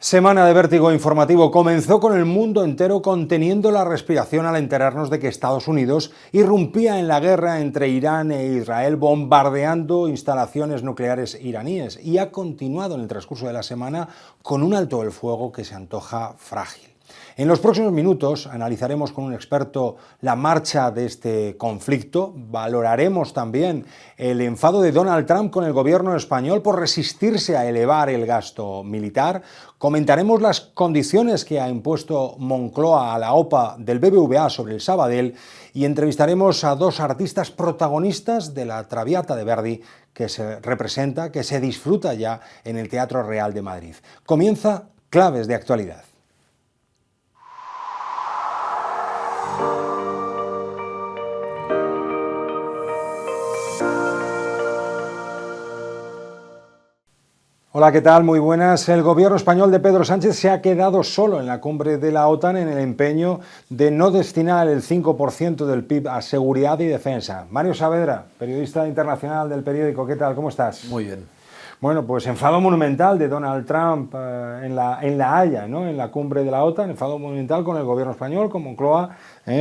Semana de vértigo informativo comenzó con el mundo entero conteniendo la respiración al enterarnos de que Estados Unidos irrumpía en la guerra entre Irán e Israel bombardeando instalaciones nucleares iraníes y ha continuado en el transcurso de la semana con un alto el fuego que se antoja frágil. En los próximos minutos analizaremos con un experto la marcha de este conflicto, valoraremos también el enfado de Donald Trump con el gobierno español por resistirse a elevar el gasto militar, comentaremos las condiciones que ha impuesto Moncloa a la OPA del BBVA sobre el Sabadell y entrevistaremos a dos artistas protagonistas de la Traviata de Verdi que se representa, que se disfruta ya en el Teatro Real de Madrid. Comienza Claves de Actualidad. Hola, ¿qué tal? Muy buenas. El gobierno español de Pedro Sánchez se ha quedado solo en la cumbre de la OTAN en el empeño de no destinar el 5% del PIB a seguridad y defensa. Mario Saavedra, periodista internacional del periódico, ¿qué tal? ¿Cómo estás? Muy bien. Bueno, pues enfado monumental de Donald Trump en La Haya, ¿no? En la cumbre de la OTAN, enfado monumental con el gobierno español, con Moncloa,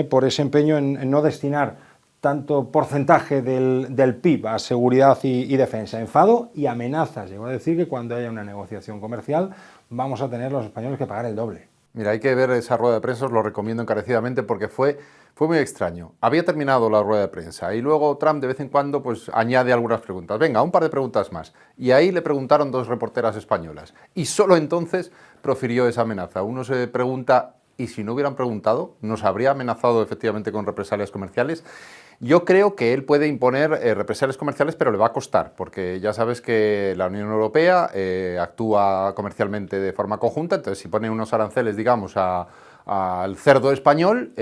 por ese empeño en no destinar tanto porcentaje del PIB a seguridad y defensa. Enfado y amenazas. Llegó a decir que cuando haya una negociación comercial vamos a tener los españoles que pagar el doble. Mira, hay que ver esa rueda de prensa, os lo recomiendo encarecidamente porque fue muy extraño. Había terminado la rueda de prensa y luego Trump de vez en cuando pues añade algunas preguntas. Venga, un par de preguntas más. Y ahí le preguntaron dos reporteras españolas y solo entonces profirió esa amenaza. Uno se pregunta, ¿y si no hubieran preguntado? ¿Nos habría amenazado efectivamente con represalias comerciales? Yo creo que él puede imponer represalias comerciales, pero le va a costar, porque ya sabes que la Unión Europea actúa comercialmente de forma conjunta, entonces si pone unos aranceles, digamos, al cerdo español,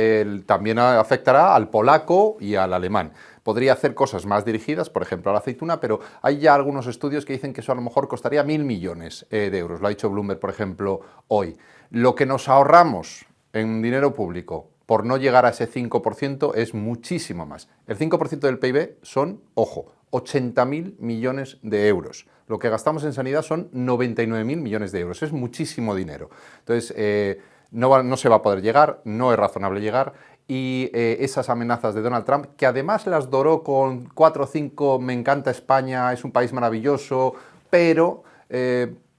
también afectará al polaco y al alemán. Podría hacer cosas más dirigidas, por ejemplo, a la aceituna, pero hay ya algunos estudios que dicen que eso a lo mejor costaría 1.000 millones de euros. Lo ha dicho Bloomberg, por ejemplo, hoy. Lo que nos ahorramos en dinero público por no llegar a ese 5% es muchísimo más. El 5% del PIB son, ojo, 80.000 millones de euros. Lo que gastamos en sanidad son 99.000 millones de euros. Es muchísimo dinero. Entonces, no se va a poder llegar, no es razonable llegar. Y esas amenazas de Donald Trump, que además las doró con 4 o 5, me encanta España, es un país maravilloso, pero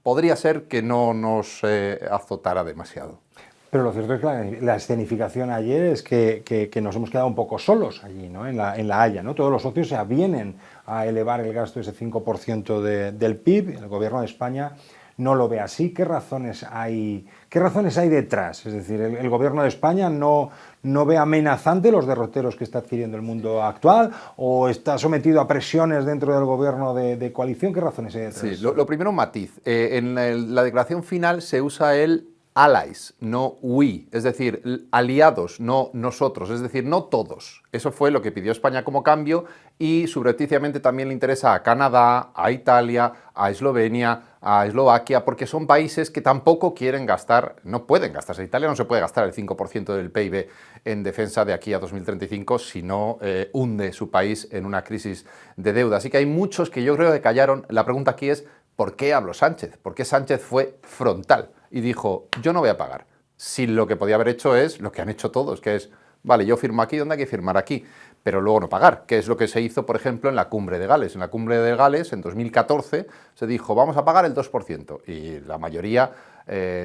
podría ser que no nos azotara demasiado. Pero lo cierto es que la escenificación ayer es que nos hemos quedado un poco solos allí, ¿no? en la Haya, ¿no? Todos los socios se avienen a elevar el gasto ese 5% del PIB. El gobierno de España no lo ve así. ¿Qué razones hay detrás? Es decir, el gobierno de España no ve amenazante los derroteros que está adquiriendo el mundo actual o está sometido a presiones dentro del gobierno de coalición. ¿Qué razones hay detrás? Sí, lo primero, un matiz. En la declaración final se usa el allies, no we, es decir, aliados, no nosotros, es decir, no todos. Eso fue lo que pidió España como cambio y subrepticiamente también le interesa a Canadá, a Italia, a Eslovenia, a Eslovaquia, porque son países que tampoco quieren gastar, no pueden gastarse. Italia no se puede gastar el 5% del PIB en defensa de aquí a 2035 si no hunde su país en una crisis de deuda. Así que hay muchos que yo creo que callaron. La pregunta aquí es, ¿por qué habló Sánchez? ¿Por qué Sánchez fue frontal y dijo, yo no voy a pagar? Si lo que podía haber hecho es lo que han hecho todos, que es, vale, yo firmo aquí donde hay que firmar aquí, pero luego no pagar, que es lo que se hizo, por ejemplo, en la Cumbre de Gales. En la Cumbre de Gales, en 2014, se dijo, vamos a pagar el 2%, y la mayoría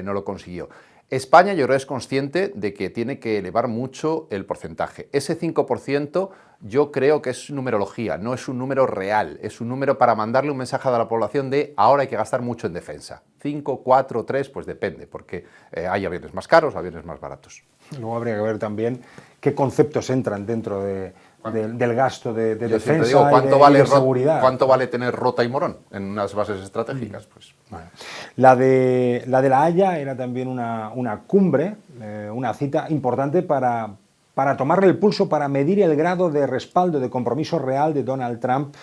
no lo consiguió. España, yo creo, es consciente de que tiene que elevar mucho el porcentaje. Ese 5% yo creo que es numerología, no es un número real, es un número para mandarle un mensaje a la población de ahora hay que gastar mucho en defensa. 5, 4, 3, pues depende, porque hay aviones más caros, aviones más baratos. Luego habría que ver también qué conceptos entran dentro del gasto de defensa digo, y de seguridad. ¿Cuánto vale tener Rota y Morón en unas bases estratégicas? Pues, bueno. La de La Haya era también una cumbre, una cita importante para tomarle el pulso, para medir el grado de respaldo, de compromiso real de Donald Trump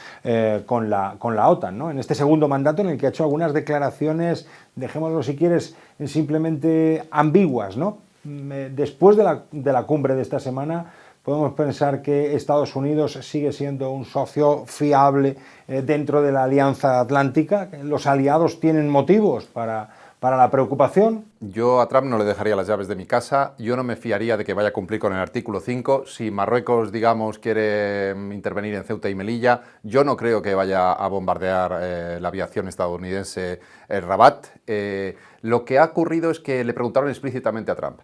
con la OTAN, ¿no? En este segundo mandato en el que ha hecho algunas declaraciones, dejémoslo si quieres, simplemente ambiguas, ¿no? Después de la cumbre de esta semana, podemos pensar que Estados Unidos sigue siendo un socio fiable dentro de la Alianza Atlántica. Los aliados tienen motivos para para la preocupación. Yo a Trump no le dejaría las llaves de mi casa, yo no me fiaría de que vaya a cumplir con el artículo 5. Si Marruecos, digamos, quiere intervenir en Ceuta y Melilla, yo no creo que vaya a bombardear la aviación estadounidense Rabat. Lo que ha ocurrido es que le preguntaron explícitamente a Trump,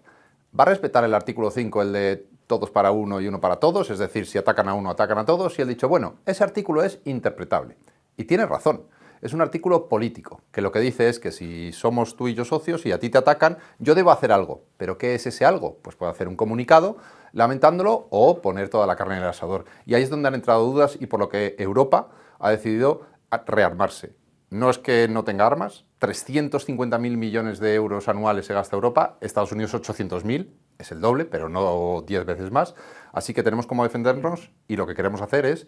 ¿va a respetar el artículo 5, el de todos para uno y uno para todos? Es decir, si atacan a uno, atacan a todos. Y él ha dicho, bueno, ese artículo es interpretable. Y tiene razón. Es un artículo político, que lo que dice es que si somos tú y yo socios y a ti te atacan, yo debo hacer algo. ¿Pero qué es ese algo? Pues puedo hacer un comunicado lamentándolo o poner toda la carne en el asador. Y ahí es donde han entrado dudas y por lo que Europa ha decidido rearmarse. No es que no tenga armas, 350.000 millones de euros anuales se gasta Europa, Estados Unidos 800.000, es el doble, pero no 10 veces más. Así que tenemos cómo defendernos y lo que queremos hacer es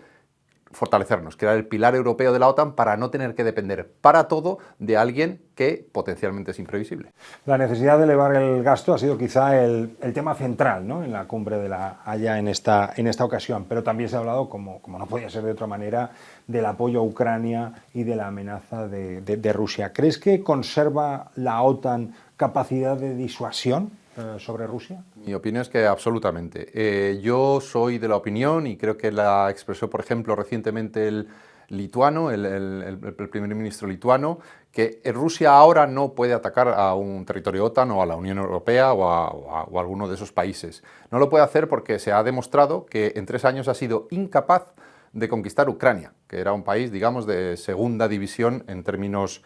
fortalecernos, crear el pilar europeo de la OTAN para no tener que depender para todo de alguien que potencialmente es imprevisible. La necesidad de elevar el gasto ha sido quizá el tema central, ¿no?, en la cumbre de la Haya en esta ocasión, pero también se ha hablado, como no podía ser de otra manera, del apoyo a Ucrania y de la amenaza de Rusia. ¿Crees que conserva la OTAN capacidad de disuasión sobre Rusia? Mi opinión es que absolutamente. Yo soy de la opinión, y creo que la expresó, por ejemplo, recientemente el lituano, el primer ministro lituano, que Rusia ahora no puede atacar a un territorio OTAN o a la Unión Europea o a alguno de esos países. No lo puede hacer porque se ha demostrado que en 3 años ha sido incapaz de conquistar Ucrania, que era un país, digamos, de segunda división en términos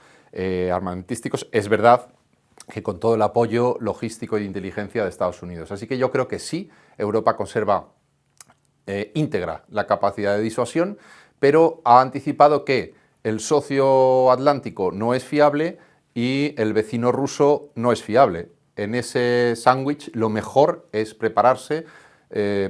armamentísticos. Es verdad que con todo el apoyo logístico y de inteligencia de Estados Unidos. Así que yo creo que sí, Europa conserva íntegra la capacidad de disuasión, pero ha anticipado que el socio atlántico no es fiable y el vecino ruso no es fiable. En ese sándwich lo mejor es prepararse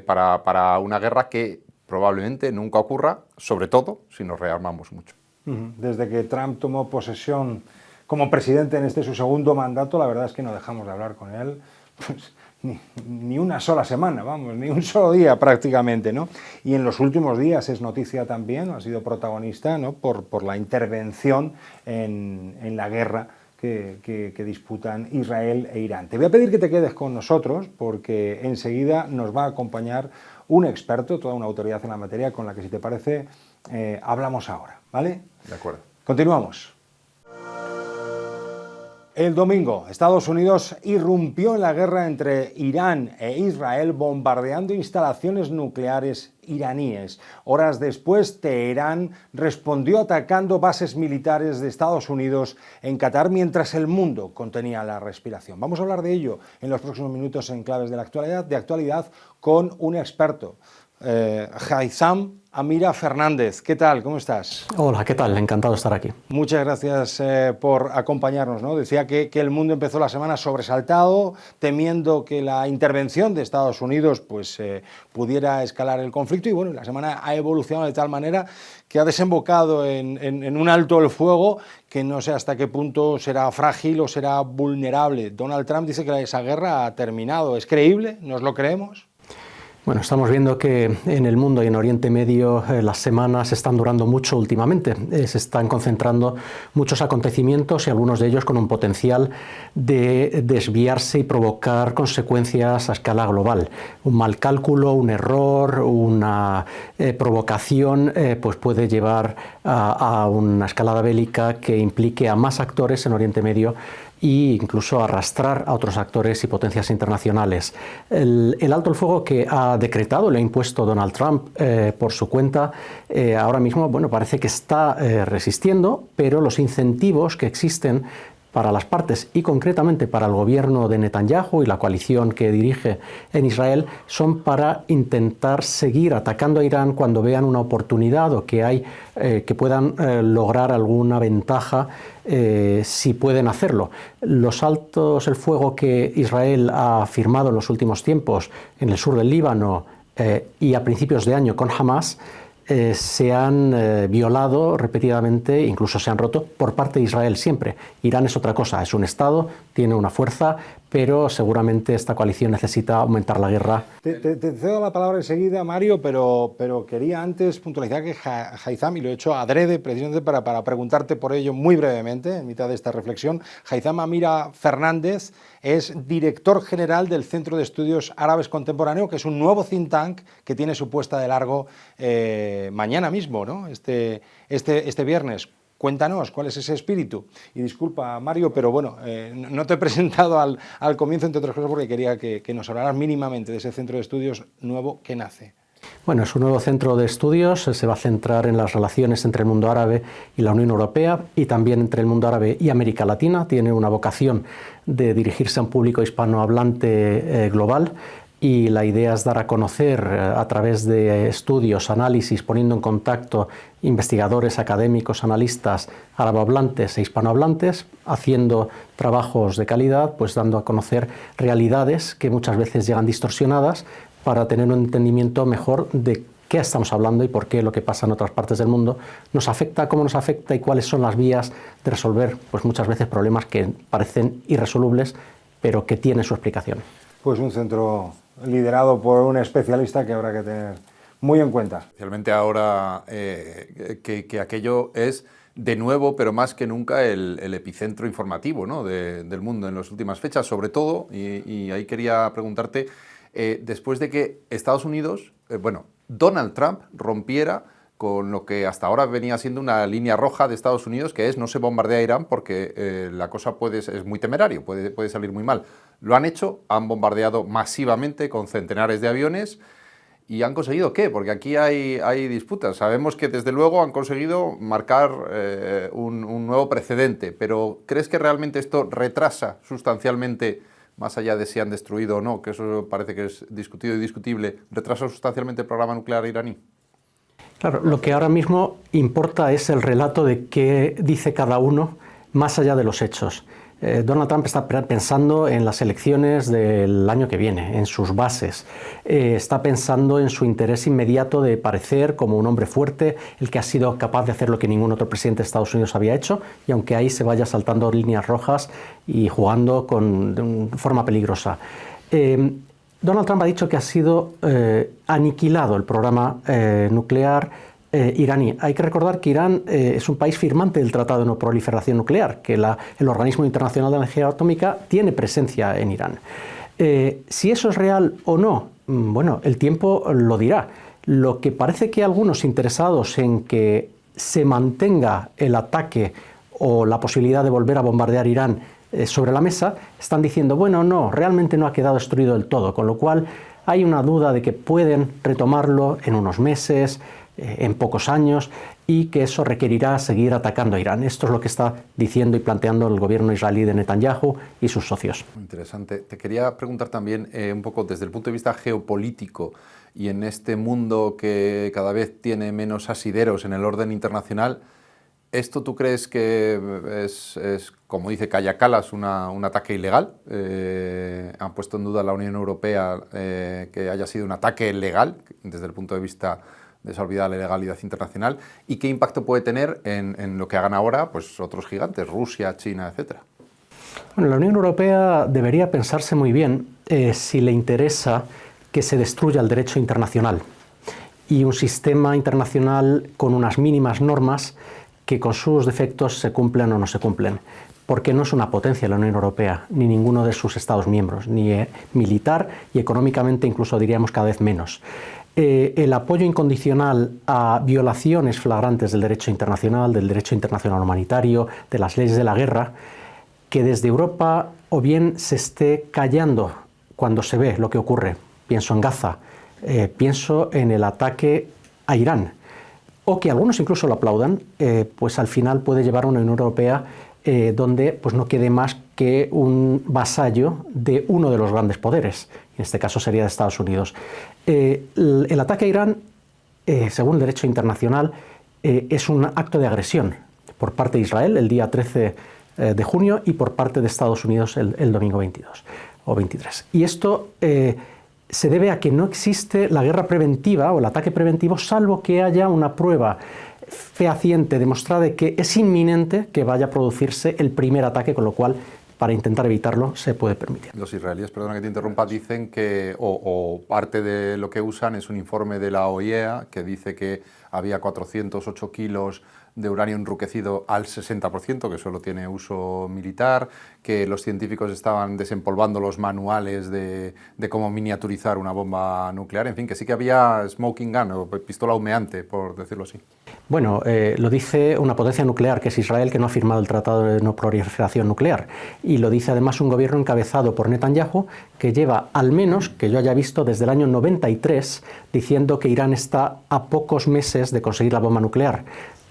para una guerra que probablemente nunca ocurra, sobre todo si nos rearmamos mucho. Desde que Trump tomó posesión como presidente en su segundo mandato, la verdad es que no dejamos de hablar con él pues, ni una sola semana, vamos, ni un solo día prácticamente, ¿no? Y en los últimos días es noticia también, ha sido protagonista, ¿no?, por la intervención en la guerra que disputan Israel e Irán. Te voy a pedir que te quedes con nosotros porque enseguida nos va a acompañar un experto, toda una autoridad en la materia, con la que, si te parece, hablamos ahora, ¿vale? De acuerdo. Continuamos. El domingo, Estados Unidos irrumpió en la guerra entre Irán e Israel bombardeando instalaciones nucleares iraníes. Horas después, Teherán respondió atacando bases militares de Estados Unidos en Qatar mientras el mundo contenía la respiración. Vamos a hablar de ello en los próximos minutos en Claves de la Actualidad con un experto, Haitham Amira Fernández. ¿Qué tal? ¿Cómo estás? Hola, ¿qué tal? Encantado de estar aquí. Muchas gracias por acompañarnos, ¿no? Decía que el mundo empezó la semana sobresaltado, temiendo que la intervención de Estados Unidos pues, pudiera escalar el conflicto, y bueno, la semana ha evolucionado de tal manera que ha desembocado en un alto el fuego que no sé hasta qué punto será frágil o será vulnerable. Donald Trump dice que esa guerra ha terminado. ¿Es creíble? ¿Nos lo creemos? Bueno, estamos viendo que en el mundo y en Oriente Medio las semanas están durando mucho últimamente. Se están concentrando muchos acontecimientos y algunos de ellos con un potencial de desviarse y provocar consecuencias a escala global. Un mal cálculo, un error, una provocación pues puede llevar a una escalada bélica que implique a más actores en Oriente Medio e incluso arrastrar a otros actores y potencias internacionales. El alto el fuego que ha decretado, le ha impuesto Donald Trump por su cuenta, ahora mismo bueno, parece que está resistiendo, pero los incentivos que existen para las partes y concretamente para el gobierno de Netanyahu y la coalición que dirige en Israel son para intentar seguir atacando a Irán cuando vean una oportunidad o que hay que puedan lograr alguna ventaja si pueden hacerlo. Los altos el fuego que Israel ha firmado en los últimos tiempos en el sur del Líbano y a principios de año con Hamas se han violado repetidamente, incluso se han roto por parte de Israel siempre. Irán es otra cosa, es un Estado, tiene una fuerza, pero seguramente esta coalición necesita aumentar la guerra. Te cedo la palabra enseguida, Mario, pero quería antes puntualizar que Haytham, y lo he hecho adrede precisamente para preguntarte por ello muy brevemente, en mitad de esta reflexión, Haytham Amira Fernández es director general del Centro de Estudios Árabes Contemporáneos, que es un nuevo think tank que tiene su puesta de largo mañana mismo, ¿no? Este viernes. Cuéntanos, ¿cuál es ese espíritu? Y disculpa, Mario, pero bueno, no te he presentado al comienzo, entre otras cosas, porque quería que nos hablaras mínimamente de ese centro de estudios nuevo que nace. Bueno, es un nuevo centro de estudios, se va a centrar en las relaciones entre el mundo árabe y la Unión Europea y también entre el mundo árabe y América Latina. Tiene una vocación de dirigirse a un público hispanohablante global. Y la idea es dar a conocer a través de estudios, análisis, poniendo en contacto investigadores, académicos, analistas árabe-hablantes e hispanohablantes, haciendo trabajos de calidad, pues dando a conocer realidades que muchas veces llegan distorsionadas para tener un entendimiento mejor de qué estamos hablando y por qué lo que pasa en otras partes del mundo nos afecta, cómo nos afecta y cuáles son las vías de resolver pues muchas veces problemas que parecen irresolubles, pero que tienen su explicación. Pues un centro liderado por un especialista que habrá que tener muy en cuenta. Especialmente ahora que aquello es, de nuevo, pero más que nunca, el epicentro informativo, ¿no?, del mundo en las últimas fechas, sobre todo, y ahí quería preguntarte, después de que Estados Unidos, Donald Trump rompiera con lo que hasta ahora venía siendo una línea roja de Estados Unidos, que es no se bombardea a Irán porque la cosa es muy temerario, puede salir muy mal. Lo han hecho, han bombardeado masivamente con centenares de aviones y han conseguido ¿qué? Porque aquí hay disputas. Sabemos que desde luego han conseguido marcar un nuevo precedente, pero ¿crees que realmente esto retrasa sustancialmente, más allá de si han destruido o no, que eso parece que es discutido y discutible, retrasa sustancialmente el programa nuclear iraní? Claro, lo que ahora mismo importa es el relato de qué dice cada uno más allá de los hechos. Donald Trump está pensando en las elecciones del año que viene, en sus bases. Está pensando en su interés inmediato de parecer como un hombre fuerte, el que ha sido capaz de hacer lo que ningún otro presidente de Estados Unidos había hecho, y aunque ahí se vaya saltando líneas rojas y jugando de forma peligrosa. Donald Trump ha dicho que ha sido aniquilado el programa nuclear iraní. Hay que recordar que Irán es un país firmante del Tratado de No Proliferación Nuclear, que el Organismo Internacional de Energía Atómica tiene presencia en Irán. Si eso es real o no, bueno, el tiempo lo dirá. Lo que parece que algunos interesados en que se mantenga el ataque o la posibilidad de volver a bombardear Irán sobre la mesa, están diciendo, bueno, no, realmente no ha quedado destruido del todo, con lo cual hay una duda de que pueden retomarlo en unos meses, en pocos años, y que eso requerirá seguir atacando a Irán. Esto es lo que está diciendo y planteando el gobierno israelí de Netanyahu y sus socios. Muy interesante. Te quería preguntar también un poco desde el punto de vista geopolítico y en este mundo que cada vez tiene menos asideros en el orden internacional, ¿esto tú crees que es como dice Kaja Kallas, un ataque ilegal? ¿Han puesto en duda la Unión Europea que haya sido un ataque legal desde el punto de vista de esa olvidada legalidad internacional? ¿Y qué impacto puede tener en lo que hagan ahora pues, otros gigantes, Rusia, China, etcétera? Bueno, la Unión Europea debería pensarse muy bien si le interesa que se destruya el derecho internacional y un sistema internacional con unas mínimas normas que con sus defectos se cumplen o no se cumplen, porque no es una potencia la Unión Europea, ni ninguno de sus Estados miembros, ni militar y económicamente incluso diríamos cada vez menos. El apoyo incondicional a violaciones flagrantes del derecho internacional humanitario, de las leyes de la guerra, que desde Europa o bien se esté callando cuando se ve lo que ocurre, pienso en Gaza, pienso en el ataque a Irán, o que algunos incluso lo aplaudan, pues al final puede llevar a una Unión Europea donde pues no quede más que un vasallo de uno de los grandes poderes, en este caso sería de Estados Unidos. El ataque a Irán, según el derecho internacional, es un acto de agresión por parte de Israel el día 13 de junio y por parte de Estados Unidos el domingo 22 o 23. Y esto se debe a que no existe la guerra preventiva o el ataque preventivo, salvo que haya una prueba fehaciente, demostrada de que es inminente que vaya a producirse el primer ataque, con lo cual para intentar evitarlo se puede permitir. Los israelíes, perdona que te interrumpa, dicen que, o parte de lo que usan es un informe de la OIEA que dice que había 408 kilos de uranio enriquecido al 60%, que solo tiene uso militar, que los científicos estaban desempolvando los manuales de cómo miniaturizar una bomba nuclear, en fin, que sí que había smoking gun, o pistola humeante, por decirlo así. Bueno, lo dice una potencia nuclear, que es Israel, que no ha firmado el Tratado de No Proliferación Nuclear. Y lo dice además un gobierno encabezado por Netanyahu, que lleva al menos, que yo haya visto, desde el año 93, diciendo que Irán está a pocos meses de conseguir la bomba nuclear.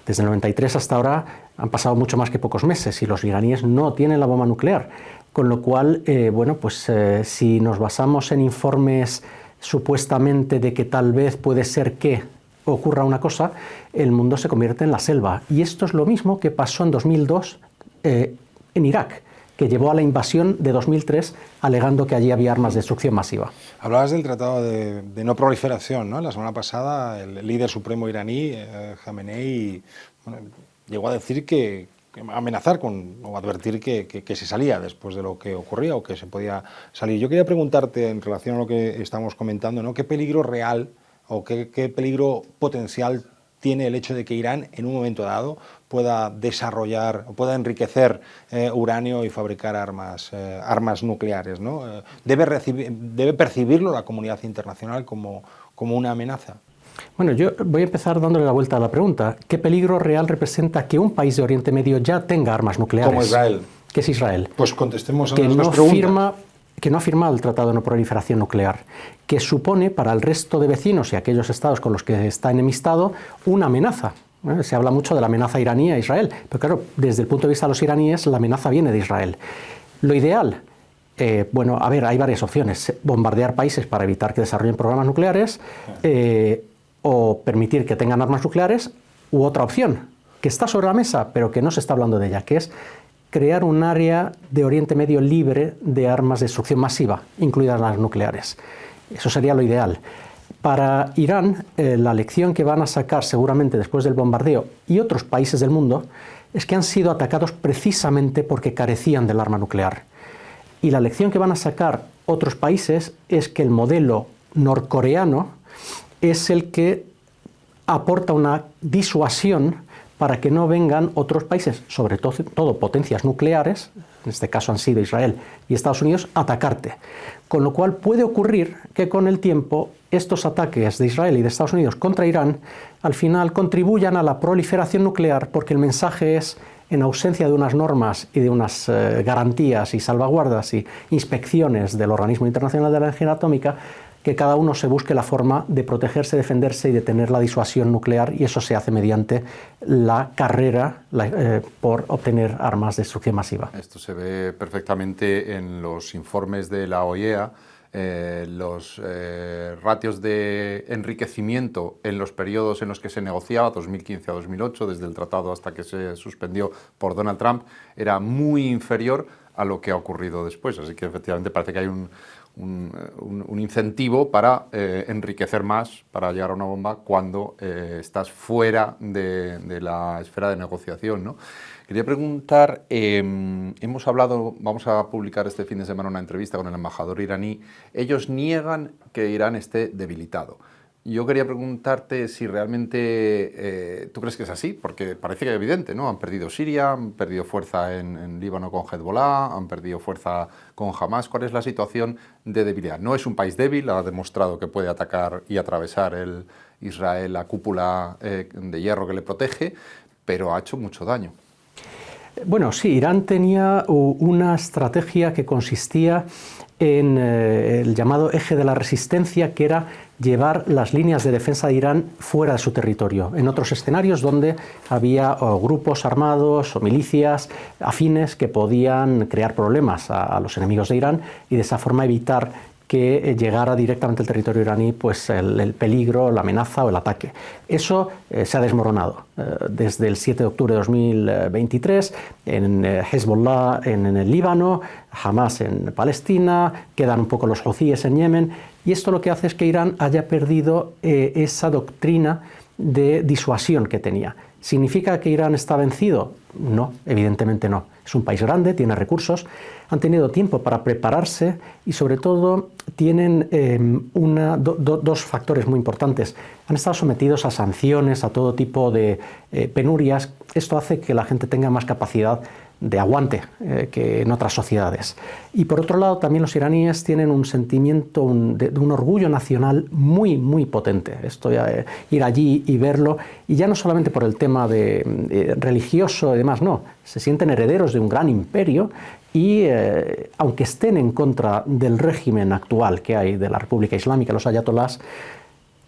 Desde el 93 hasta ahora han pasado mucho más que pocos meses y los iraníes no tienen la bomba nuclear. Con lo cual, si nos basamos en informes supuestamente de que tal vez puede ser que ocurra una cosa, el mundo se convierte en la selva. Y esto es lo mismo que pasó en 2002 en Irak, que llevó a la invasión de 2003 alegando que allí había armas de destrucción masiva. Hablabas del Tratado de No Proliferación, ¿no? La semana pasada el líder supremo iraní, Khamenei, llegó a decir que amenazar o advertir que se salía después de lo que ocurría o que se podía salir. Yo quería preguntarte en relación a lo que estamos comentando, ¿no? ¿Qué peligro real o qué peligro potencial tiene el hecho de que Irán en un momento dado pueda desarrollar o pueda enriquecer uranio y fabricar armas nucleares, ¿no? ¿Debe percibirlo la comunidad internacional como una amenaza? Bueno, yo voy a empezar dándole la vuelta a la pregunta. ¿Qué peligro real representa que un país de Oriente Medio ya tenga armas nucleares? Como Israel. Que es Israel. Pues contestemos a que las dos no preguntas. Que no ha firmado el Tratado de No Proliferación Nuclear, que supone para el resto de vecinos y aquellos estados con los que está enemistado una amenaza. Se habla mucho de la amenaza iraní a Israel, pero claro, desde el punto de vista de los iraníes, la amenaza viene de Israel. Lo ideal, hay varias opciones. Bombardear países para evitar que desarrollen programas nucleares, o permitir que tengan armas nucleares, u otra opción, que está sobre la mesa, pero que no se está hablando de ella, que es crear un área de Oriente Medio libre de armas de destrucción masiva, incluidas las nucleares. Eso sería lo ideal. Para Irán, la lección que van a sacar seguramente después del bombardeo y otros países del mundo es que han sido atacados precisamente porque carecían del arma nuclear. Y la lección que van a sacar otros países es que el modelo norcoreano es el que aporta una disuasión para que no vengan otros países, sobre todo potencias nucleares, en este caso han sido Israel y Estados Unidos, a atacarte. Con lo cual puede ocurrir que con el tiempo estos ataques de Israel y de Estados Unidos contra Irán al final contribuyan a la proliferación nuclear, porque el mensaje es, en ausencia de unas normas y de unas garantías y salvaguardas y inspecciones del Organismo Internacional de la Energía Atómica, que cada uno se busque la forma de protegerse, defenderse y de tener la disuasión nuclear, y eso se hace mediante la carrera por obtener armas de destrucción masiva. Esto se ve perfectamente en los informes de la OIEA, los ratios de enriquecimiento en los periodos en los que se negociaba, 2015 a 2008, desde el tratado hasta que se suspendió por Donald Trump, era muy inferior a lo que ha ocurrido después. Así que efectivamente parece que hay un incentivo para enriquecer más, para llegar a una bomba cuando estás fuera de la esfera de negociación, ¿no? Quería preguntar, vamos a publicar este fin de semana una entrevista con el embajador iraní. Ellos niegan que Irán esté debilitado. Yo quería preguntarte si realmente tú crees que es así, porque parece que es evidente, ¿no? Han perdido Siria, han perdido fuerza en Líbano con Hezbollah, han perdido fuerza con Hamas. ¿Cuál es la situación de debilidad? No es un país débil, ha demostrado que puede atacar y atravesar Israel la cúpula de hierro que le protege, pero ha hecho mucho daño. Bueno, sí, Irán tenía una estrategia que consistía en el llamado eje de la resistencia, que era llevar las líneas de defensa de Irán fuera de su territorio, en otros escenarios donde había grupos armados o milicias afines que podían crear problemas a los enemigos de Irán, y de esa forma evitar que llegara directamente al territorio iraní pues el peligro, la amenaza o el ataque. Eso se ha desmoronado. Desde el 7 de octubre de 2023, en Hezbollah en el Líbano, Hamas en Palestina, quedan un poco los huthíes en Yemen, y esto lo que hace es que Irán haya perdido esa doctrina de disuasión que tenía. ¿Significa que Irán está vencido? No, evidentemente no. Es un país grande, tiene recursos, han tenido tiempo para prepararse y sobre todo tienen dos factores muy importantes. Han estado sometidos a sanciones, a todo tipo de penurias. Esto hace que la gente tenga más capacidad de aguante que en otras sociedades. Y por otro lado, también los iraníes tienen un sentimiento de un orgullo nacional muy, muy potente. Esto ir allí y verlo, y ya no solamente por el tema religioso y demás, no, se sienten herederos de un gran imperio y aunque estén en contra del régimen actual que hay de la República Islámica, los ayatolás,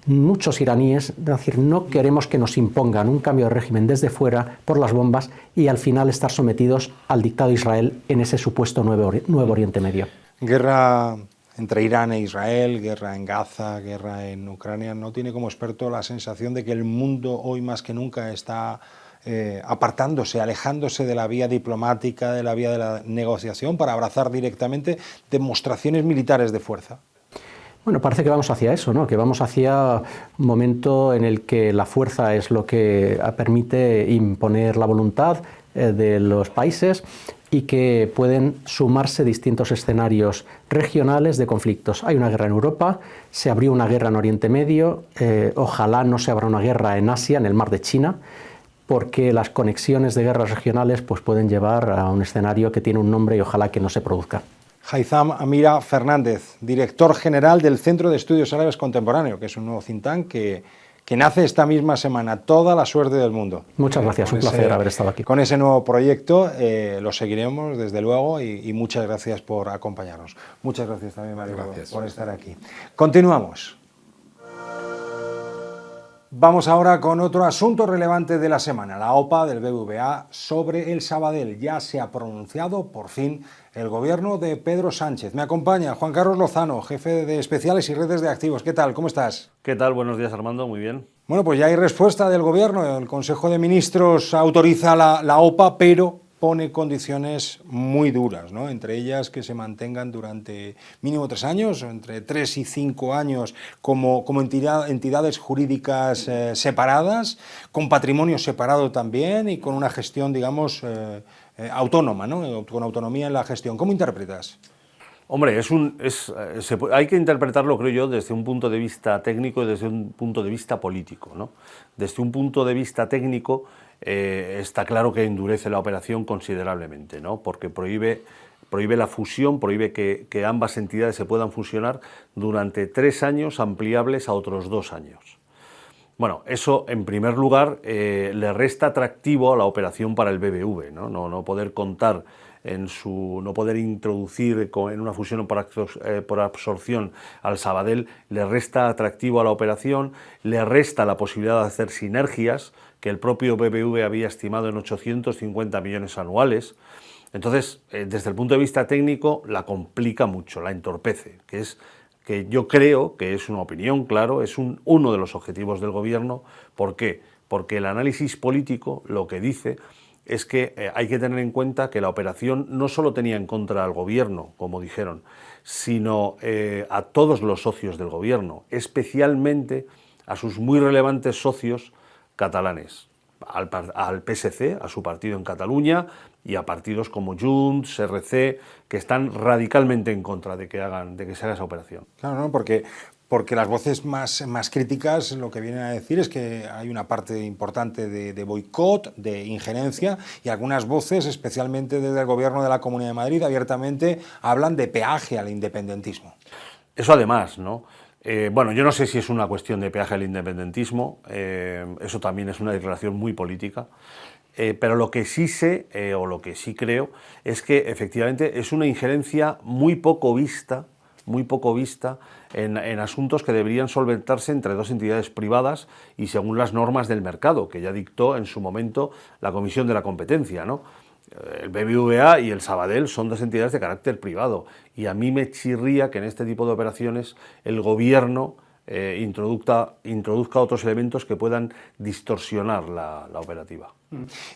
muchos iraníes decir, no queremos que nos impongan un cambio de régimen desde fuera por las bombas y al final estar sometidos al dictado de Israel en ese supuesto nuevo Oriente Medio. Guerra entre Irán e Israel, guerra en Gaza, guerra en Ucrania. ¿No tiene como experto la sensación de que el mundo hoy más que nunca está apartándose, alejándose de la vía diplomática, de la vía de la negociación, para abrazar directamente demostraciones militares de fuerza? Bueno, parece que vamos hacia eso, ¿no? Que vamos hacia un momento en el que la fuerza es lo que permite imponer la voluntad de los países y que pueden sumarse distintos escenarios regionales de conflictos. Hay una guerra en Europa, se abrió una guerra en Oriente Medio, ojalá no se abra una guerra en Asia, en el mar de China, porque las conexiones de guerras regionales pues, pueden llevar a un escenario que tiene un nombre y ojalá que no se produzca. Haitham Amira Fernández, director general del Centro de Estudios Árabes Contemporáneos, que es un nuevo think tank que nace esta misma semana. Toda la suerte del mundo. Muchas gracias, un placer haber estado aquí. Con ese nuevo proyecto lo seguiremos, desde luego, y muchas gracias por acompañarnos. Muchas gracias también, Mario, por estar aquí. Continuamos. Vamos ahora con otro asunto relevante de la semana, la OPA del BBVA sobre el Sabadell. Ya se ha pronunciado, por fin, el gobierno de Pedro Sánchez. Me acompaña Juan Carlos Lozano, jefe de especiales y redes de activos. ¿Qué tal? ¿Cómo estás? ¿Qué tal? Buenos días, Armando. Muy bien. Bueno, pues ya hay respuesta del gobierno. El Consejo de Ministros autoriza la OPA, pero pone condiciones muy duras, ¿no? Entre ellas que se mantengan durante mínimo 3 años, o entre 3 y 5 años, como entidades jurídicas separadas, con patrimonio separado también y con una gestión, digamos, autónoma, ¿no? Con autonomía en la gestión. ¿Cómo interpretas? Hombre, hay que interpretarlo, creo yo, desde un punto de vista técnico y desde un punto de vista político, ¿no? Desde un punto de vista técnico, está claro que endurece la operación considerablemente, ¿no? Porque prohíbe la fusión, prohíbe que ambas entidades se puedan fusionar durante 3 años ampliables a otros 2 años. Bueno, eso en primer lugar le resta atractivo a la operación para el BBV, ¿no? No poder contar no poder introducir en una fusión por absorción al Sabadell le resta atractivo a la operación, le resta la posibilidad de hacer sinergias que el propio BBV había estimado en 850 millones anuales. Entonces, desde el punto de vista técnico, la complica mucho, la entorpece, que yo creo que es una opinión, claro, es uno de los objetivos del gobierno. ¿Por qué? Porque el análisis político lo que dice es que hay que tener en cuenta que la operación no solo tenía en contra al gobierno, como dijeron, sino a todos los socios del gobierno, especialmente a sus muy relevantes socios catalanes, al PSC, a su partido en Cataluña, y a partidos como Junts, RC, que están radicalmente en contra de que se haga esa operación. Claro, ¿no? Porque las voces más críticas lo que vienen a decir es que hay una parte importante de boicot, de injerencia, y algunas voces, especialmente desde el gobierno de la Comunidad de Madrid, abiertamente hablan de peaje al independentismo. Eso además, ¿no? Bueno, yo no sé si es una cuestión de peaje al independentismo, eso también es una declaración muy política, pero lo que sí sé, o lo que sí creo, es que efectivamente es una injerencia muy poco vista en asuntos que deberían solventarse entre 2 entidades privadas y según las normas del mercado, que ya dictó en su momento la Comisión de la Competencia, ¿no? El BBVA y el Sabadell son 2 entidades de carácter privado y a mí me chirría que en este tipo de operaciones el gobierno introduzca otros elementos que puedan distorsionar la operativa.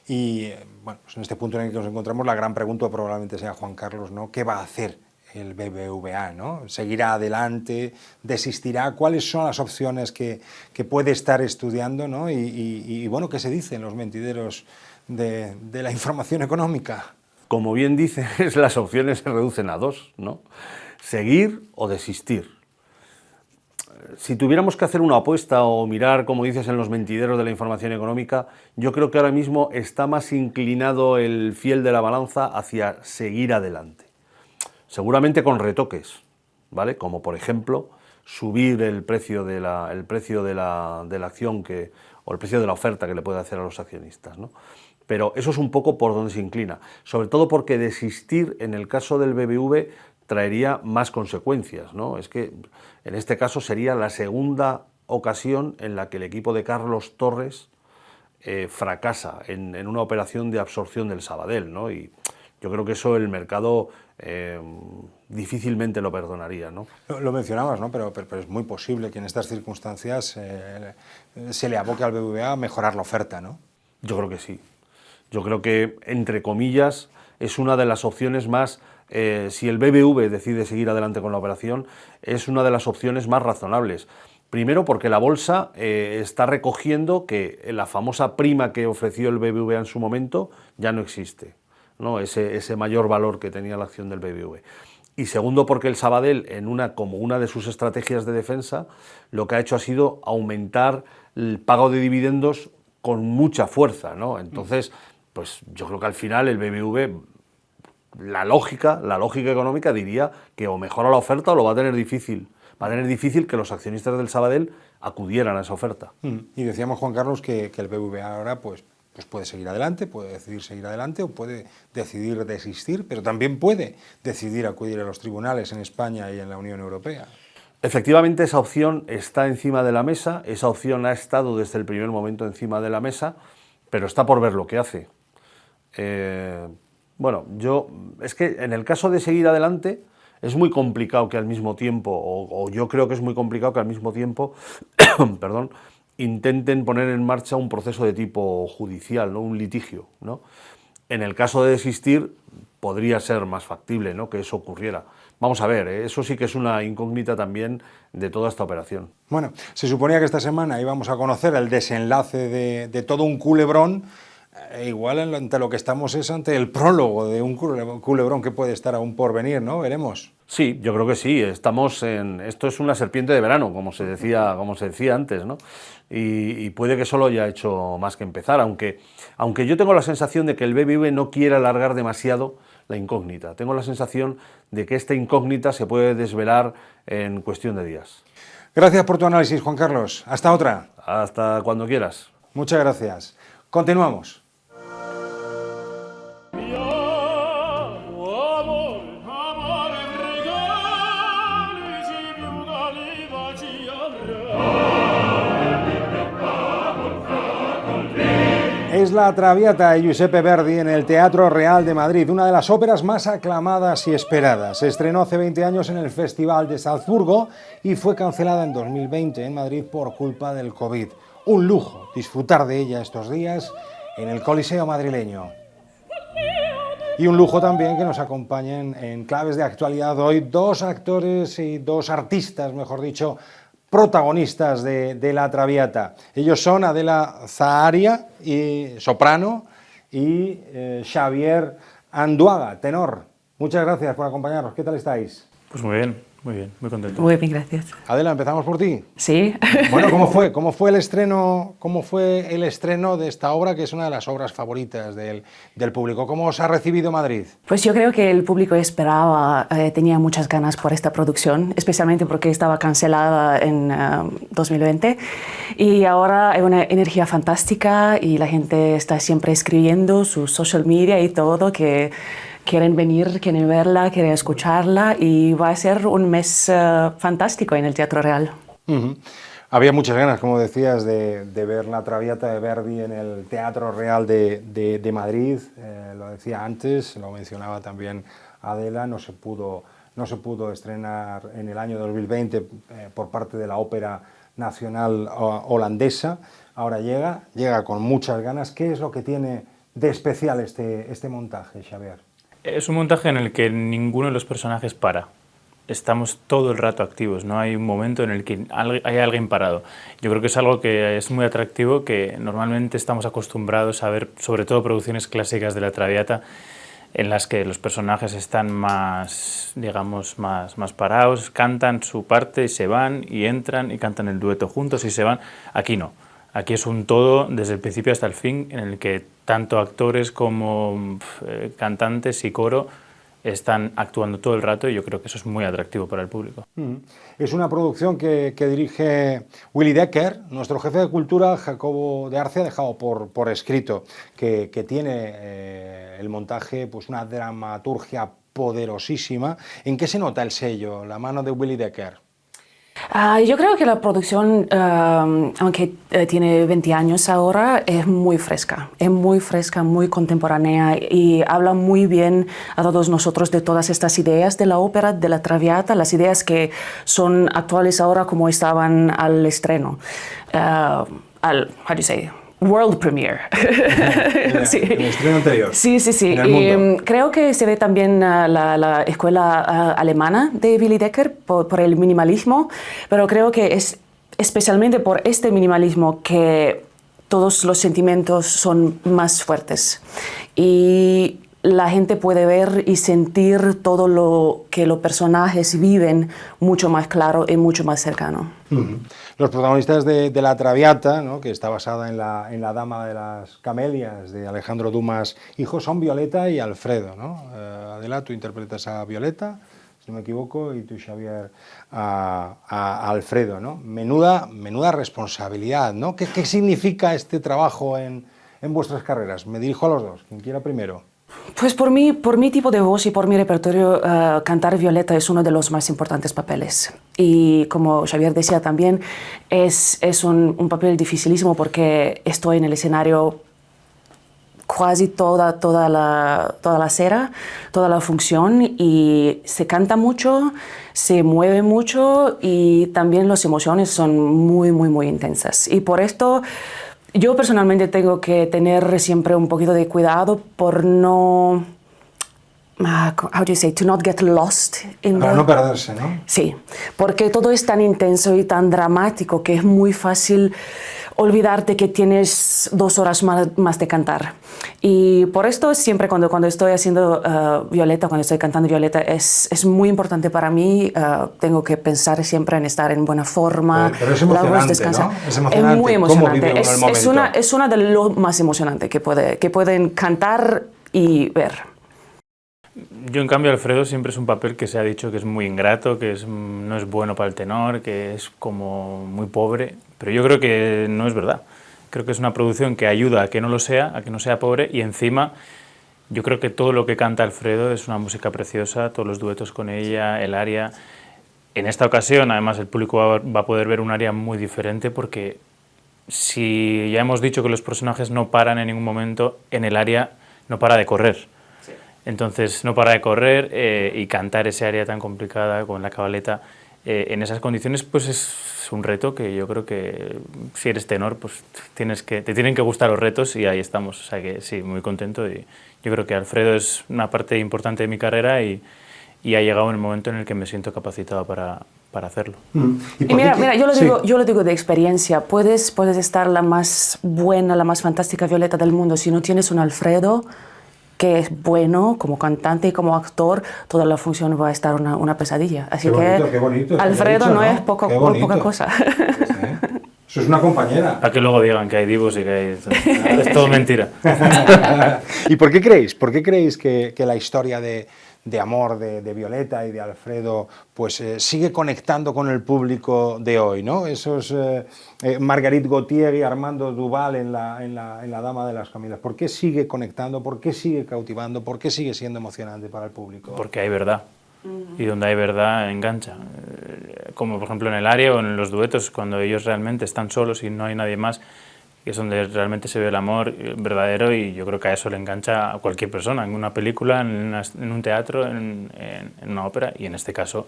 Y bueno, pues en este punto en el que nos encontramos, la gran pregunta probablemente sea, Juan Carlos, ¿no? ¿Qué va a hacer el BBVA, ¿no? ¿Seguirá adelante? ¿Desistirá? ¿Cuáles son las opciones que puede estar estudiando, ¿no? Y bueno, ¿qué se dice en los mentideros de la información económica? Como bien dices, las opciones se reducen a dos, ¿no? Seguir o desistir. Si tuviéramos que hacer una apuesta o mirar, como dices, en los mentideros de la información económica, yo creo que ahora mismo está más inclinado el fiel de la balanza hacia seguir adelante. Seguramente con retoques, ¿vale? Como por ejemplo subir el precio de la acción o el precio de la oferta que le puede hacer a los accionistas, ¿no? Pero eso es un poco por donde se inclina, sobre todo porque desistir en el caso del BBV traería más consecuencias, ¿no? Es que en este caso sería la segunda ocasión en la que el equipo de Carlos Torres fracasa en una operación de absorción del Sabadell, ¿no? Y yo creo que eso el mercado difícilmente lo perdonaría, ¿no? Lo mencionabas, ¿no? Pero es muy posible que en estas circunstancias se le aboque al BBVA a mejorar la oferta, ¿no? Yo creo que sí. Yo creo que, entre comillas, es una de las opciones más, si el BBV decide seguir adelante con la operación, es una de las opciones más razonables. Primero porque la bolsa está recogiendo que la famosa prima que ofreció el BBVA en su momento ya no existe, ¿no? Ese mayor valor que tenía la acción del BBV. Y segundo porque el Sabadell, como una de sus estrategias de defensa, lo que ha hecho ha sido aumentar el pago de dividendos con mucha fuerza, ¿no? Entonces, pues yo creo que al final el BBV, la lógica económica diría que o mejora la oferta o lo va a tener difícil. Va a tener difícil que los accionistas del Sabadell acudieran a esa oferta. Y decíamos, Juan Carlos, que el BBVA ahora pues puede seguir adelante, puede decidir seguir adelante o puede decidir desistir, pero también puede decidir acudir a los tribunales en España y en la Unión Europea. Efectivamente, esa opción está encima de la mesa, esa opción ha estado desde el primer momento encima de la mesa, pero está por ver lo que hace. Bueno, es que en el caso de seguir adelante es muy complicado que al mismo tiempo, o yo creo que es muy complicado que al mismo tiempo, perdón, intenten poner en marcha un proceso de tipo judicial, ¿no? Un litigio, ¿no? En el caso de desistir, podría ser más factible, ¿no?, que eso ocurriera. Vamos a ver, eso sí que es una incógnita también de toda esta operación. Bueno, se suponía que esta semana íbamos a conocer el desenlace de todo un culebrón. Igual ante lo que estamos es ante el prólogo de un culebrón que puede estar aún por venir, ¿no? Veremos. Sí, yo creo que sí. Esto es una serpiente de verano, como se decía antes, ¿no? Y puede que solo haya hecho más que empezar, aunque yo tengo la sensación de que el BBV no quiere alargar demasiado la incógnita. Tengo la sensación de que esta incógnita se puede desvelar en cuestión de días. Gracias por tu análisis, Juan Carlos. Hasta otra. Hasta cuando quieras. Muchas gracias. Continuamos. Es La Traviata de Giuseppe Verdi en el Teatro Real de Madrid, una de las óperas más aclamadas y esperadas. Se estrenó hace 20 años en el Festival de Salzburgo y fue cancelada en 2020 en Madrid por culpa del COVID. Un lujo disfrutar de ella estos días en el Coliseo madrileño. Y un lujo también que nos acompañen en claves de actualidad hoy dos actores y dos artistas, mejor dicho, protagonistas de La Traviata. Ellos son Adela Zaharia, soprano, y Xavier Anduaga, tenor. Muchas gracias por acompañarnos. ¿Qué tal estáis? Pues muy bien, muy contento. Muy bien, gracias. Adela, empezamos por ti. Sí. Bueno, ¿cómo fue el estreno de esta obra, que es una de las obras favoritas del público? ¿Cómo os ha recibido Madrid? Pues yo creo que el público esperaba, tenía muchas ganas por esta producción, especialmente porque estaba cancelada en 2020 y ahora hay una energía fantástica y la gente está siempre escribiendo sus social media y todo, que quieren venir, quieren verla, quieren escucharla y va a ser un mes fantástico en el Teatro Real. Había muchas ganas, como decías, de ver La Traviata de Verdi en el Teatro Real de Madrid. Lo decía antes, lo mencionaba también Adela, no se pudo estrenar en el año 2020 por parte de la Ópera Nacional Holandesa. Ahora llega con muchas ganas. ¿Qué es lo que tiene de especial este montaje, Xavier? Es un montaje en el que ninguno de los personajes para. Estamos todo el rato activos, no hay un momento en el que hay alguien parado. Yo creo que es algo que es muy atractivo, que normalmente estamos acostumbrados a ver, sobre todo producciones clásicas de La Traviata, en las que los personajes están más, digamos, más parados, cantan su parte y se van, y entran y cantan el dueto juntos y se van. Aquí no. Aquí es un todo desde el principio hasta el fin, en el que tanto actores como cantantes y coro están actuando todo el rato, y yo creo que eso es muy atractivo para el público. Es una producción que dirige Willy Decker. Nuestro jefe de cultura, Jacobo de Arce, ha dejado por escrito que tiene el montaje pues una dramaturgia poderosísima. ¿En qué se nota el sello, la mano de Willy Decker? Yo creo que la producción, aunque tiene 20 años ahora, es muy fresca, muy contemporánea, y habla muy bien a todos nosotros de todas estas ideas de la ópera, de La Traviata, las ideas que son actuales ahora como estaban al estreno, how do you say? World premiere. Sí. El estreno anterior. Sí. Y creo que se ve también la escuela alemana de Willy Decker por el minimalismo, pero creo que es especialmente por este minimalismo que todos los sentimientos son más fuertes. Y la gente puede ver y sentir todo lo que los personajes viven mucho más claro y mucho más cercano. Los protagonistas de La Traviata, ¿no?, que está basada en la Dama de las Camelias de Alejandro Dumas hijo, son Violeta y Alfredo, ¿no? Adela, tú interpretas a Violeta, si no me equivoco, y tú, Xavier, a Alfredo, ¿no? Menuda responsabilidad, ¿no? ¿Qué significa este trabajo en vuestras carreras? Me dirijo a los dos, quien quiera primero. Pues por mi tipo de voz y por mi repertorio, cantar Violeta es uno de los más importantes papeles. Y como Xavier decía también, es un papel dificilísimo porque estoy en el escenario casi toda la cera, toda la función, y se canta mucho, se mueve mucho, y también las emociones son muy intensas. Y por esto yo personalmente tengo que tener siempre un poquito de cuidado por no, how do you say, to not get lost in Para no perderse, ¿no? Sí, porque todo es tan intenso y tan dramático que es muy fácil olvidarte que tienes 2 horas más de cantar. Y por esto siempre cuando estoy haciendo Violeta, cuando estoy cantando Violeta, es muy importante para mí. Tengo que pensar siempre en estar en buena forma. Pero es emocionante, ¿no? Es emocionante. Es muy emocionante. ¿Cómo vive uno el momento? Es una de lo más emocionante que pueden cantar y ver. Yo, en cambio, Alfredo siempre es un papel que se ha dicho que es muy ingrato, que no es bueno para el tenor, que es como muy pobre, pero yo creo que no es verdad. Creo que es una producción que ayuda a que no lo sea, a que no sea pobre, y encima yo creo que todo lo que canta Alfredo es una música preciosa, todos los duetos con ella, el aria. En esta ocasión, además, el público va a poder ver un aria muy diferente, porque si ya hemos dicho que los personajes no paran en ningún momento, en el aria no para de correr. Entonces no para de correr, y cantar ese aria tan complicada con la cabaleta en esas condiciones, pues es un reto que yo creo que si eres tenor pues te tienen que gustar los retos, y ahí estamos. O sea que sí, muy contento, y yo creo que Alfredo es una parte importante de mi carrera, y ha llegado en el momento en el que me siento capacitado para hacerlo. Y mira, yo lo digo de experiencia. Puedes estar la más buena, la más fantástica Violeta del mundo, si no tienes un Alfredo que es bueno como cantante y como actor, toda la función va a estar una pesadilla. Así qué bonito, Alfredo dicho, no es poca cosa. Sí. Eso es una compañera. Para que luego digan que hay divos y que hay... Es todo mentira. ¿Y por qué creéis? ¿Por qué creéis que la historia de amor de Violeta y de Alfredo pues sigue conectando con el público de hoy, ¿no? Esos Marguerite Gautier y Armando Duval en la Dama de las Camelias. ¿Por qué sigue conectando? ¿Por qué sigue cautivando? ¿Por qué sigue siendo emocionante para el público? Porque hay verdad. Y donde hay verdad engancha. Como por ejemplo en el aria o en los duetos, cuando ellos realmente están solos y no hay nadie más, que es donde realmente se ve el amor verdadero, y yo creo que a eso le engancha a cualquier persona, en una película, en un teatro, en una ópera, y en este caso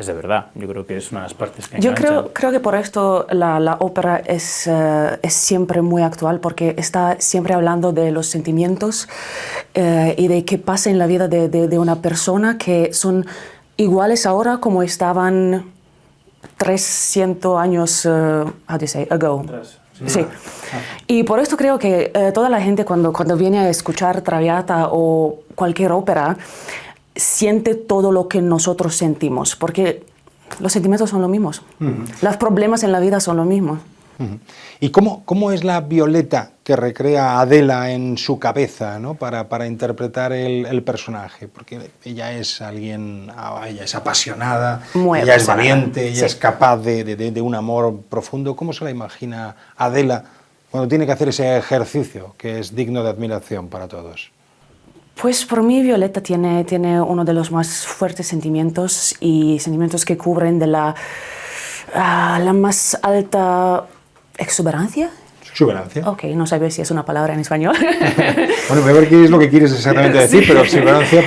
es de verdad. Yo creo que es una de las partes que Yo enganchan. creo que por esto la ópera es siempre muy actual, porque está siempre hablando de los sentimientos y de qué pasa en la vida de una persona, que son iguales ahora como estaban 300 años ago. Sí. Y por esto creo que toda la gente cuando viene a escuchar Traviata o cualquier ópera siente todo lo que nosotros sentimos, porque los sentimientos son los mismos. Los problemas en la vida son los mismos. ¿Y cómo es la Violeta que recrea Adela en su cabeza, ¿no? para interpretar el personaje? Porque ella es ella es apasionada, Muy ella es apasionada, valiente, ella sí. es capaz de un amor profundo. ¿Cómo se la imagina Adela cuando tiene que hacer ese ejercicio que es digno de admiración para todos? Pues por mí Violeta tiene uno de los más fuertes sentimientos, y sentimientos que cubren de la más alta exuberancia. Exuberancia. Ok, no sabía si es una palabra en español. Bueno, voy a ver qué es lo que quieres exactamente decir, pero exuberancia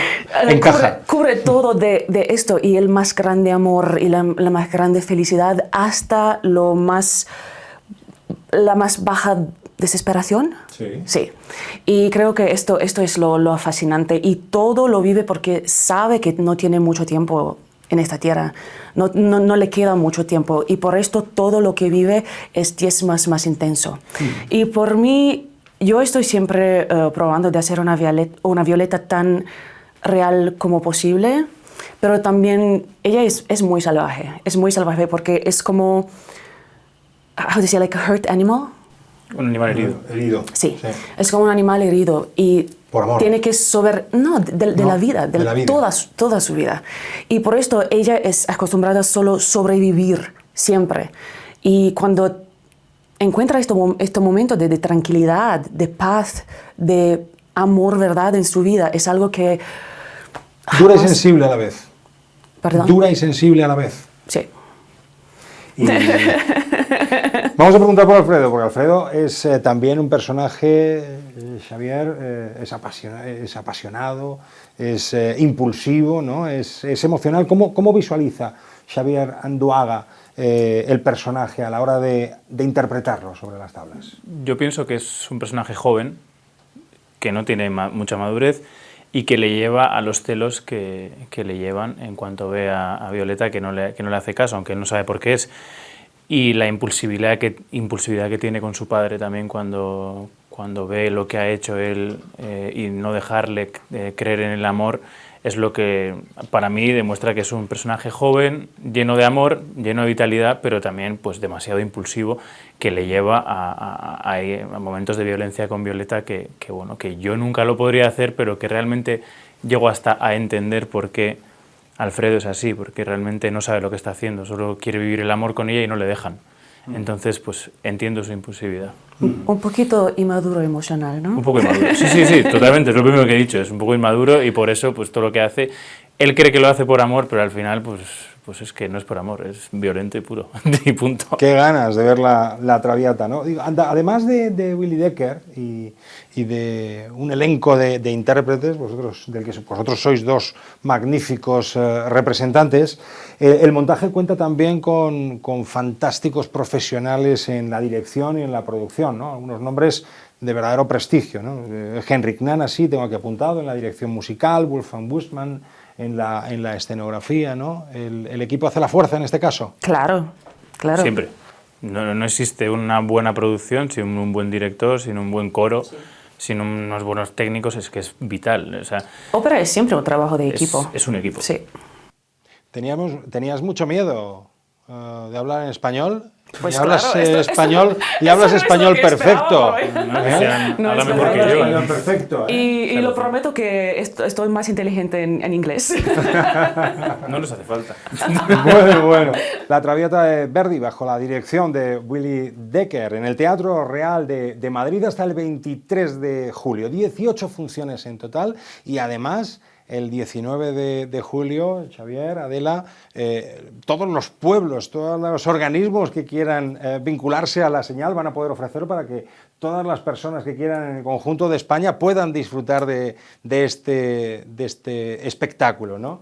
encaja. Cubre todo de esto, y el más grande amor y la más grande felicidad, hasta la más baja desesperación. Sí. Y creo que esto es lo fascinante, y todo lo vive porque sabe que no tiene mucho tiempo en esta tierra, no le queda mucho tiempo, y por esto todo lo que vive es 10 más intenso. Y por mí, yo estoy siempre probando de hacer una Violeta tan real como posible, pero también ella es muy salvaje porque es como, how to say, like a hurt animal. Un animal herido. Herido. Sí, es como un animal herido, y Por amor. tiene que de la vida, de la vida. Toda su vida. Y por esto ella es acostumbrada solo sobrevivir, siempre. Y cuando encuentra este momento de tranquilidad, de paz, de amor, verdad en su vida, es algo que... Dura y jamás- sensible a la vez. Perdón. Dura y sensible a la vez. Sí. Y vamos a preguntar por Alfredo, porque Alfredo es también un personaje, Xavier, es apasionado, es impulsivo, ¿no? es emocional. ¿Cómo visualiza Xavier Anduaga el personaje a la hora de interpretarlo sobre las tablas? Yo pienso que es un personaje joven, que no tiene mucha madurez y que le lleva a los celos que le llevan en cuanto ve a Violeta, que no le hace caso, aunque él no sabe por qué es. Y la impulsividad que tiene con su padre también cuando ve lo que ha hecho él y no dejarle creer en el amor, es lo que para mí demuestra que es un personaje joven, lleno de amor, lleno de vitalidad, pero también pues demasiado impulsivo, que le lleva a momentos de violencia con Violeta que yo nunca lo podría hacer, pero que realmente llego hasta a entender por qué Alfredo es así, porque realmente no sabe lo que está haciendo, solo quiere vivir el amor con ella y no le dejan. Entonces, pues entiendo su impulsividad. Un poquito inmaduro emocional, ¿no? Un poco inmaduro. Sí, totalmente, es lo primero que he dicho, es un poco inmaduro, y por eso pues todo lo que hace, él cree que lo hace por amor, pero al final pues es que no es por amor, es violento y puro, y punto. Qué ganas de ver la Traviata, ¿no? Digo, además de Willy Decker y de un elenco de intérpretes, del que vosotros sois dos magníficos representantes, el montaje cuenta también con fantásticos profesionales en la dirección y en la producción, ¿no? Algunos nombres de verdadero prestigio, ¿no? Henrik Nana, sí, tengo aquí apuntado, en la dirección musical, Wolfgang Buschmann en la escenografía, ¿no? El equipo hace la fuerza en este caso. Claro. Siempre. No existe una buena producción sin un buen director, sin un buen coro, sin unos buenos técnicos, es que es vital. O sea, Ópera es siempre un trabajo de equipo. Es un equipo. Sí. ¿Tenías mucho miedo de hablar en español? Pues y hablas claro, español, y eso hablas no es lo español que perfecto. esperaba, No, que sean, No, habla es mejor que verdad. yo. Español perfecto. Y lo prometo que estoy más inteligente en inglés. No les hace falta. Bueno. La Traviata de Verdi, bajo la dirección de Willy Decker, en el Teatro Real de Madrid hasta el 23 de julio. 18 funciones en total, y además el 19 de julio, Xavier, Adela, todos los pueblos, todos los organismos que quieran vincularse a la señal van a poder ofrecer para que todas las personas que quieran en el conjunto de España puedan disfrutar de este espectáculo, ¿no?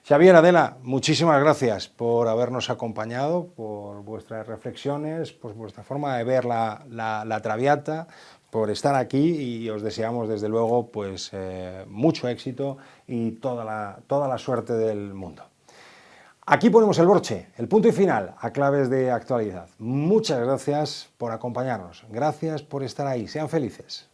Xavier, Adela, muchísimas gracias por habernos acompañado, por vuestras reflexiones, por vuestra forma de ver la Traviata, por estar aquí, y os deseamos desde luego pues mucho éxito y toda la suerte del mundo. Aquí ponemos el broche, el punto y final a Claves de Actualidad. Muchas gracias por acompañarnos, gracias por estar ahí, sean felices.